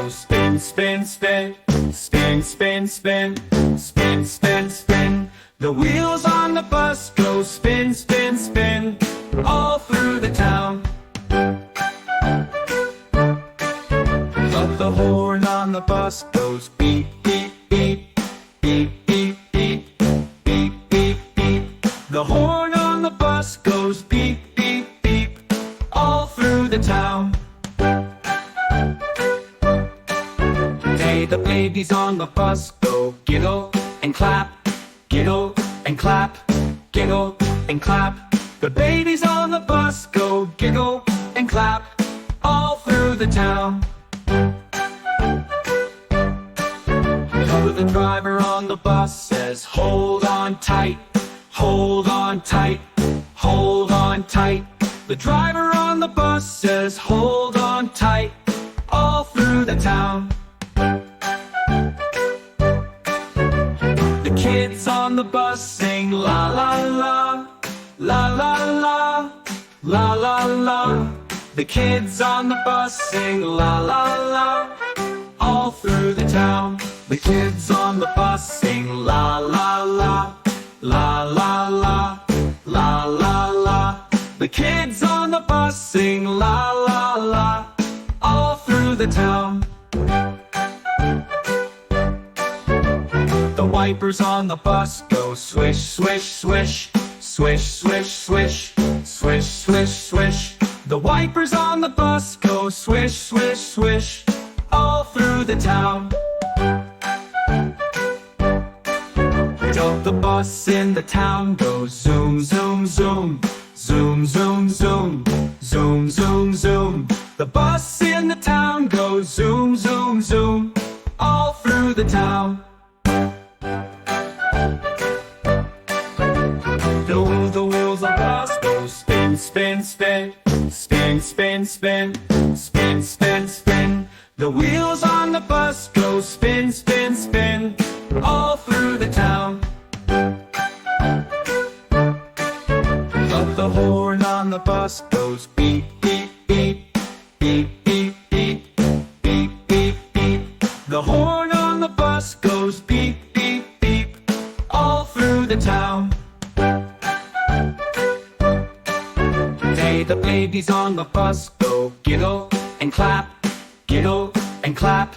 go spin, spin, spin. Spin, spin, spin. Spin, spin, spin. The wheels on the bus go spin, spin, spin. All through the town. But the horn on the bus goes beep, beep, beep. Beep, beep, beep. Beep, beep, beep. The horn on the bus goes beep, beep, beep. All through the town. Hey, the babies on the bus go giggle and clap. Giggle and clap. Giggle and clap. The babies on the bus go giggle and clap. All through the town. The driver on the bus says, hold on tight, hold on tight, hold on tight. The driver on the bus says, hold on tight, all through the town. The kids on the bus sing la la la, la la la, la la la. The kids on the bus sing la la la, all through the town. The kids on the bus sing la la la, la la la, la la la. The kids on the bus sing la la la, all through the town. The wipers on the bus go swish, swish, swish. Swish, swish, swish. Swish, swish, swish. The wipers on the bus go swish, swish, swish. All through the town. The bus in the town goes zoom, zoom, zoom. Zoom, zoom, zoom. Zoom, zoom, zoom. The bus in the town goes zoom, zoom, zoom. All through the town. The wheels of the bus go spin, spin, spin. Spin, spin, spin. Spin, spin, spin. The wheels on the bus go spin, spin, spin. All through the town. But the horn on the bus goes beep, beep, beep. Beep, beep, beep. Beep, beep, beep. The horn on the bus goes beep, beep, beep. All through the town. Hey, the babies on the bus go giggle and clap. Giggle and clap.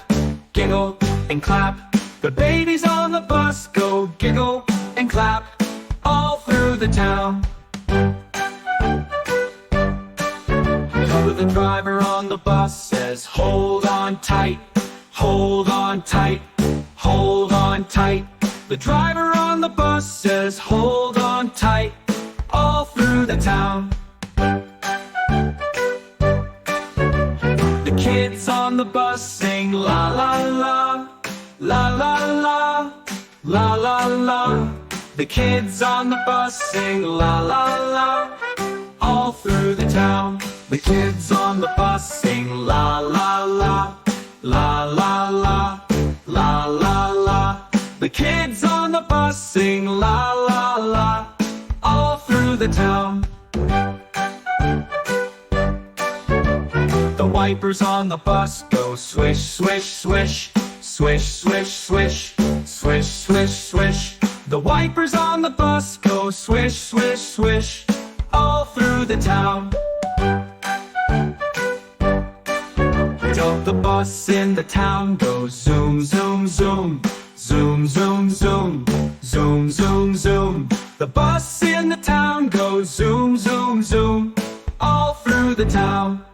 Giggle and clap. The babies on the bus go giggle and clap. All through the town. The driver on the bus says, hold on tight, hold on tight, hold on tight. The driver on the bus says, hold on tight, all through the town. The kids on the bus sing la la la, la la la, la la la. The kids on the bus sing la la la, all through the town. The kids on the bus sing la la la, la la la, la la la. The kids on the bus sing la la la, all through the town. The wipers on the bus go swish, swish, swish. Swish, swish, swish. Swish, swish, swish. The wipers on the bus go swish, swish, swish. All through the town. The bus in the town goes zoom, zoom, zoom. Zoom, zoom, zoom. Zoom, zoom, zoom. The bus in the town goes zoom, zoom, zoom. All through the town.